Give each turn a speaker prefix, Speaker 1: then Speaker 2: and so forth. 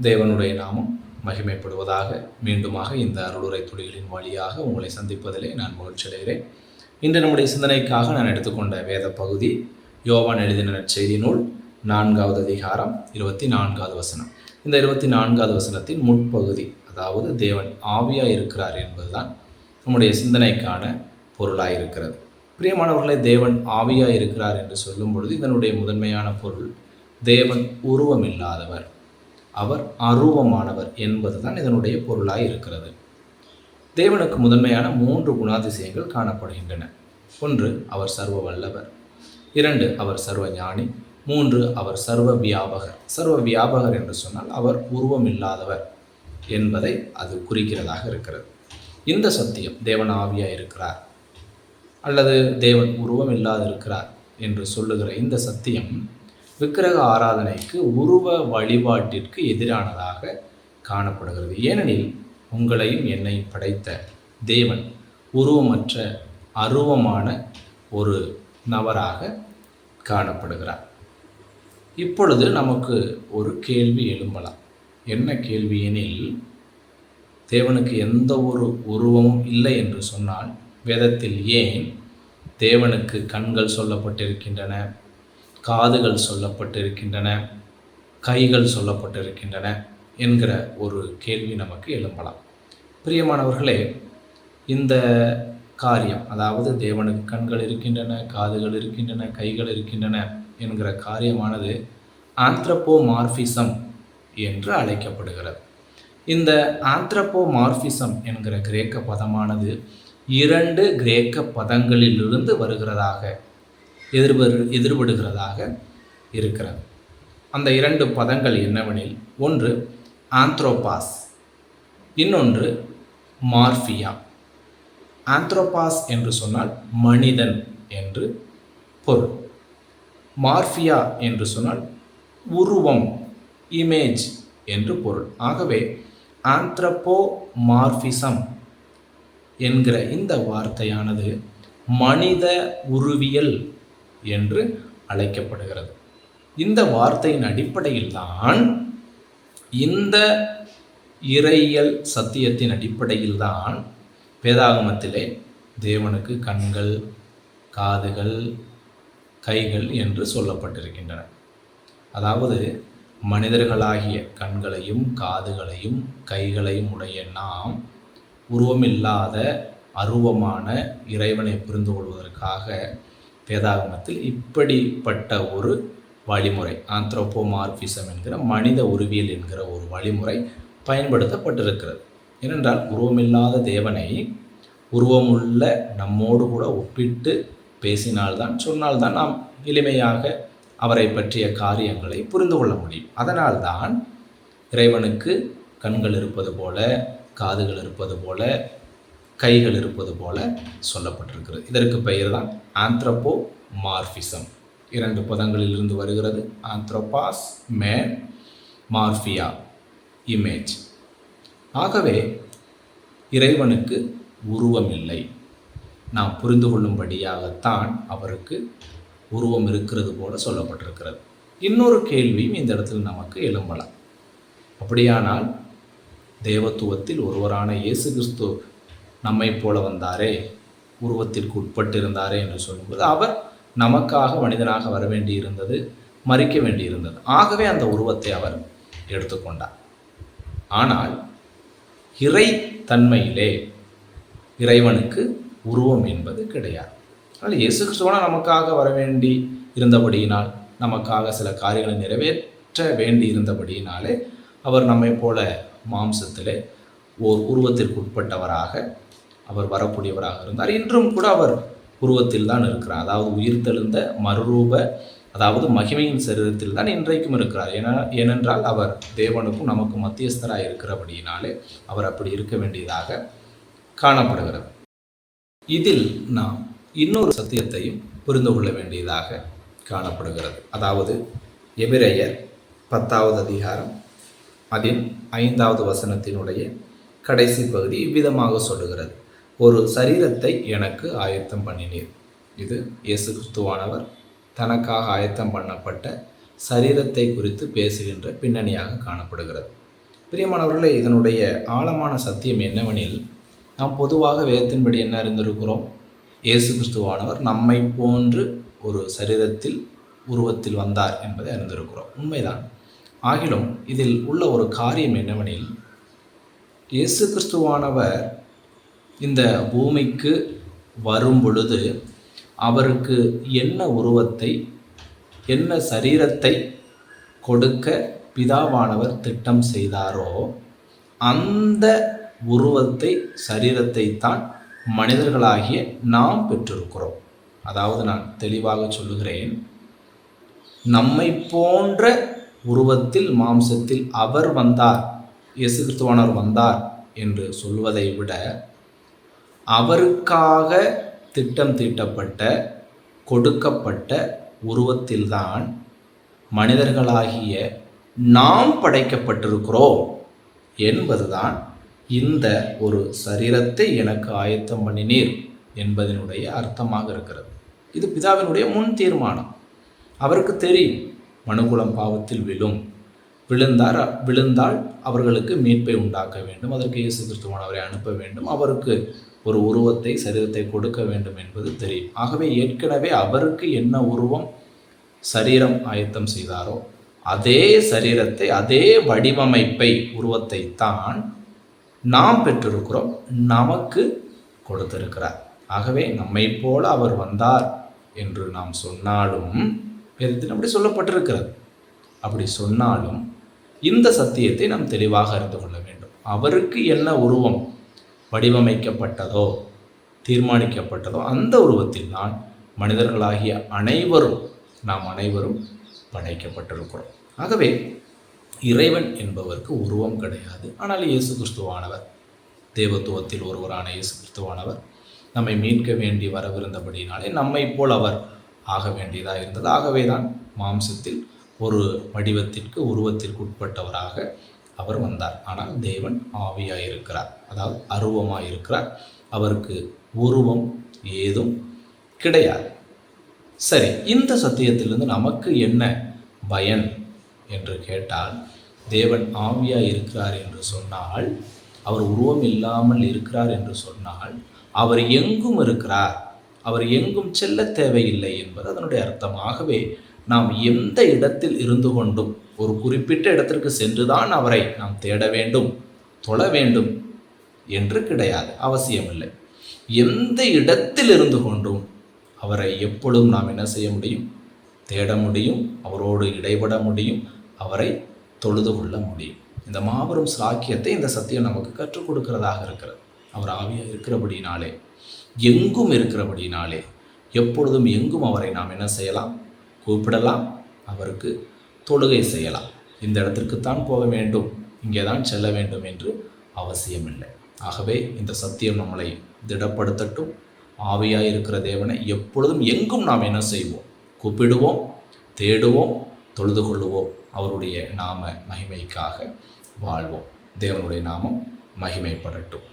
Speaker 1: தேவனுடைய நாமம் மகிமைப்படுவதாக. மீண்டுமாக இந்த அருளுரை துளிகளின் வழியாக உங்களை சந்திப்பதிலே நான் மகிழ்ச்சி அடைகிறேன். இன்று நம்முடைய சிந்தனைக்காக நான் எடுத்துக்கொண்ட வேத பகுதி யோவான் எழுதின நற்செய்தி நூல் 4வது அதிகாரம் 24வது வசனம். இந்த 24வது வசனத்தின் முற்பகுதி, அதாவது தேவன் ஆவியாய் இருக்கிறார் என்பதுதான் நம்முடைய சிந்தனைக்கான பொருளாய் இருக்கிறது. பிரியமானவர்களே, தேவன் ஆவியாய் இருக்கிறார் என்று சொல்லும் பொழுது இதனுடைய முதன்மையான பொருள் தேவன் உருவமில்லாதவர், அவர் அருவமானவர் என்பதுதான் இதனுடைய பொருளாய் இருக்கிறது. தேவனுக்கு முதன்மையான 3 குணாதிசயங்கள் காணப்படுகின்றன. 1, அவர் சர்வ வல்லவர். 2, அவர் சர்வ ஞானி. 3, அவர் சர்வ வியாபகர். சர்வ வியாபகர் என்று சொன்னால் அவர் உருவமில்லாதவர் என்பதை அது குறிக்கிறதாக இருக்கிறது. இந்த சத்தியம், தேவன் ஆவியாய் இருக்கிறார் அல்லது தேவன் உருவம் இல்லாதிருக்கிறார் என்று சொல்லுகிற இந்த சத்தியம் விக்கிரக ஆராதனைக்கு, உருவ வழிபாட்டிற்கு எதிரானதாக காணப்படுகிறது. ஏனெனில் உங்களையும் என்னையும் படைத்த தேவன் உருவமற்ற அருவமான ஒரு நபராக காணப்படுகிறார். இப்பொழுது நமக்கு ஒரு கேள்வி எழும்பலாம். என்ன கேள்வி எனில், தேவனுக்கு எந்த ஒரு உருவமும் இல்லை என்று சொன்னால் வேதத்தில் ஏன் தேவனுக்கு கண்கள் சொல்லப்பட்டிருக்கின்றன, காதுகள் சொல்லப்பட்டிருக்கின்றன, கைகள் சொல்லப்பட்டிருக்கின்றன என்கிற ஒரு கேள்வி நமக்கு எழும்பலாம். பிரியமானவர்களே, இந்த காரியம், அதாவது தேவனுக்கு கண்கள் இருக்கின்றன, காதுகள் இருக்கின்றன, கைகள் இருக்கின்றன என்கிற காரியமானது ஆந்த்ரபோமார்பிசம் என்று அழைக்கப்படுகிறது. இந்த ஆந்த்ரபோமார்பிசம் என்கிற கிரேக்க பதமானது 2 கிரேக்க பதங்களிலிருந்து வருகிறதாக எதிர்படுகிறதாக இருக்கிறது. அந்த 2 பதங்கள் என்னவெனில், ஒன்று ஆந்த்ரோபாஸ், இன்னொன்று மார்பியா. ஆந்த்ரோபாஸ் என்று சொன்னால் மனிதன் என்று பொருள். மார்பியா என்று சொன்னால் உருவம், இமேஜ் என்று பொருள். ஆகவே ஆந்த்ரபோமார்பிசம் என்கிற இந்த வார்த்தையானது மனித உருவியல் என்று அழைக்கப்படுகிறது. இந்த வார்த்தையின் அடிப்படையில் தான், இந்த இறையியல் சத்தியத்தின் அடிப்படையில் தான் வேதாகமத்திலே தேவனுக்கு கண்கள், காதுகள், கைகள் என்று சொல்லப்பட்டிருக்கின்றன. அதாவது மனிதர்களாகிய கண்களையும் காதுகளையும் கைகளையும் உடைய நாம் உருவமில்லாத அருவமான இறைவனை புரிந்து கொள்வதற்காக வேதாகமத்தில் இப்படிப்பட்ட ஒரு வழிமுறை, ஆந்த்ரோபோமார்பிசம் என்கிற மனித உருவியல் என்கிற ஒரு வழிமுறை பயன்படுத்தப்பட்டிருக்கிறது. ஏனென்றால் உருவமில்லாத தேவனை உருவமுள்ள நம்மோடு கூட ஒப்பிட்டு பேசினால்தான், சொன்னால்தான் நாம் எளிமையாக அவரை பற்றிய காரியங்களை புரிந்து கொள்ள முடியும். அதனால்தான் இறைவனுக்கு கண்கள் இருப்பது போல, காதுகள் இருப்பது போல, கைகள் இருப்பது போல சொல்லப்பட்டிருக்கிறது. இதற்கு பெயர் தான் ஆந்த்ரபோமார்பிசம். 2 பதங்களிலிருந்து வருகிறது. ஆந்த்ரோபாஸ், மேன்; மார்பியா, இமேஜ். ஆகவே இறைவனுக்கு உருவம் இல்லை. நாம் புரிந்து கொள்ளும்படியாகத்தான் அவருக்கு உருவம் இருக்கிறது போல சொல்லப்பட்டிருக்கிறது. இன்னொரு கேள்வியும் இந்த இடத்தில் நமக்கு எழும்பலாம். அப்படியானால் தேவத்துவத்தில் ஒருவரான இயேசு கிறிஸ்து நம்மை போல வந்தாரே, உருவத்திற்கு உட்பட்டிருந்தாரே என்று சொல்லும்போது, அவர் நமக்காக மனிதனாக வர வேண்டியிருந்தது, மரிக்க வேண்டியிருந்தது. ஆகவே அந்த உருவத்தை அவர் எடுத்துக்கொண்டார். ஆனால் இறை தன்மையிலே இறைவனுக்கு உருவம் என்பது கிடையாது. அதனால் இயேசு கிறிஸ்துவான நமக்காக வர வேண்டி இருந்தபடியினால், நமக்காக சில காரியங்களை நிறைவேற்ற வேண்டி இருந்தபடியினாலே அவர் நம்மை போல மாம்சத்திலே ஓர் உருவத்திற்கு உட்பட்டவராக அவர் வரக்கூடியவராக இருந்தார். இன்றும் கூட அவர் உருவத்தில் தான் இருக்கிறார். அதாவது உயிர்த்தெழுந்த மறுரூப, அதாவது மகிமையின் சரீரத்தில் தான் இன்றைக்கும் இருக்கிறார். ஏனென்றால் அவர் தேவனுக்கும் நமக்கு மத்தியஸ்தராக இருக்கிறபடியினாலே அவர் அப்படி இருக்க வேண்டியதாக காணப்படுகிறது. இதில் நாம் இன்னொரு சத்தியத்தையும் புரிந்து கொள்ள வேண்டியதாக காணப்படுகிறது. அதாவது எபிரெயர் 10வது அதிகாரம் அதில் 5வது வசனத்தினுடைய கடைசி பகுதி இவ்விதமாக சொல்லுகிறது: ஒரு சரீரத்தை எனக்கு ஆயத்தம் பண்ணினீர். இது இயேசு கிறிஸ்துவானவர் தனக்காக ஆயத்தம் பண்ணப்பட்ட சரீரத்தை குறித்து பேசுகின்ற பின்னணியாக காணப்படுகிறது. பிரியமானவர்களே, இதனுடைய ஆழமான சத்தியம் என்னவெனில், நாம் பொதுவாக வேதத்தின்படி என்ன அறிந்திருக்கிறோம்? இயேசு கிறிஸ்துவானவர் நம்மை போன்று ஒரு சரீரத்தில் உருவத்தில் வந்தார் என்பதை அறிந்திருக்கிறோம். உண்மைதான். ஆகிலும் இதில் உள்ள ஒரு காரியம் என்னவெனில், இயேசு கிறிஸ்துவானவர் இந்த பூமிக்கு வரும் பொழுது அவருக்கு என்ன உருவத்தை, என்ன சரீரத்தை கொடுக்க பிதாவானவர் திட்டம் செய்தாரோ அந்த உருவத்தை, சரீரத்தை தான் மனிதர்களாகிய நாம் பெற்றிருக்கிறோம். அதாவது நான் தெளிவாக சொல்லுகிறேன், நம்மை போன்ற உருவத்தில் மாம்சத்தில் அவர் வந்தார், இயேசு கிறிஸ்துவானவர் வந்தார் என்று சொல்வதை விட, அவருக்காக திட்டம் தீட்டப்பட்ட, கொடுக்கப்பட்ட உருவத்தில்தான் மனிதர்களாகிய நாம் படைக்கப்பட்டிருக்கிறோம் என்பதுதான் இந்த ஒரு சரீரத்தை எனக்கு ஆயத்தம் பண்ணினீர் என்பதனுடைய அர்த்தமாக இருக்கிறது. இது பிதாவினுடைய முன் தீர்மானம். அவருக்கு தெரியும் மனுக்குலம் பாவத்தில் விழுந்தால் அவர்களுக்கு மீட்பை உண்டாக்க வேண்டும், அதற்கு இயேசு கிறிஸ்துவானவரை அனுப்ப வேண்டும், அவருக்கு ஒரு உருவத்தை, சரீரத்தை கொடுக்க வேண்டும் என்பது தெரியும். ஆகவே ஏற்கனவே அவருக்கு என்ன உருவம், சரீரம் ஆயத்தம் செய்தாரோ அதே சரீரத்தை, அதே வடிவமைப்பை, உருவத்தை தான் நாம் பெற்றிருக்கிறோம், நமக்கு கொடுத்திருக்கிறார். ஆகவே நம்மை போல அவர் வந்தார் என்று நாம் சொன்னாலும், வேதத்தில் அப்படி சொல்லப்பட்டிருக்கிறது. அப்படி சொன்னாலும் இந்த சத்தியத்தை நாம் தெளிவாக அறிந்து கொள்ள வேண்டும். அவருக்கு என்ன உருவம் வடிவமைக்கப்பட்டதோ, தீர்மானிக்கப்பட்டதோ அந்த உருவத்தில் தான் மனிதர்களாகிய அனைவரும், நாம் அனைவரும் படைக்கப்பட்டிருக்கிறோம். ஆகவே இறைவன் என்பவருக்கு உருவம் கிடையாது. ஆனால் இயேசு கிறிஸ்துவானவர், தேவத்துவத்தில் ஒருவரான இயேசு கிறிஸ்துவானவர் நம்மை மீட்க வேண்டி வரவிருந்தபடினாலே நம்மை போல் அவர் ஆக வேண்டியதாக இருந்தது. ஆகவே தான் மாம்சத்தில் ஒரு வடிவத்திற்கு, உருவத்திற்கு உட்பட்டவராக அவர் வந்தார். ஆனால் தேவன் ஆவியாக இருக்கிறார், அதாவது அருவமாக இருக்கிறார். அவருக்கு உருவம் ஏதும் கிடையாது. சரி, இந்த சத்தியத்திலிருந்து நமக்கு என்ன பயன் என்று கேட்டால், தேவன் ஆவியாக இருக்கிறார் என்று சொன்னால், அவர் உருவம் இல்லாமல் இருக்கிறார் என்று சொன்னால், அவர் எங்கும் இருக்கிறார், அவர் எங்கும் செல்ல தேவையில்லை என்பது அதனுடைய அர்த்தம். ஆகவே நாம் எந்த இடத்தில் இருந்து கொண்டும், ஒரு குறிப்பிட்ட இடத்திற்கு சென்றுதான் அவரை நாம் தேட வேண்டும், தொழ வேண்டும் என்று கிடையாது, அவசியமில்லை. எந்த இடத்தில் இருந்து கொண்டும் அவரை எப்பொழுதும் நாம் என்ன செய்ய முடியும்? தேட முடியும், அவரோடு இடைபட முடியும், அவரை தொழுது கொள்ள முடியும். இந்த மாபெரும் சாக்கியத்தை இந்த சத்தியம் நமக்கு கற்றுக் கொடுக்கிறதாக இருக்கிறது. அவர் ஆவியாக இருக்கிறபடினாலே, எங்கும் இருக்கிறபடினாலே, எப்பொழுதும் எங்கும் அவரை நாம் என்ன செய்யலாம்? கூப்பிடலாம், அவருக்கு தொழுகை செய்யலாம். இந்த இடத்திற்குத்தான் போக வேண்டும், இங்கே தான் செல்ல வேண்டும் என்று அவசியமில்லை. ஆகவே இந்த சத்தியம் நம்மளை திடப்படுத்தட்டும். ஆவியாக இருக்கிற தேவனை எப்பொழுதும் எங்கும் நாம் என்ன செய்வோம்? கூப்பிடுவோம், தேடுவோம், தொழுது கொள்ளுவோம். அவருடைய நாம மகிமைக்காக வாழ்வோம். தேவனுடைய நாமம் மகிமைப்படட்டும்.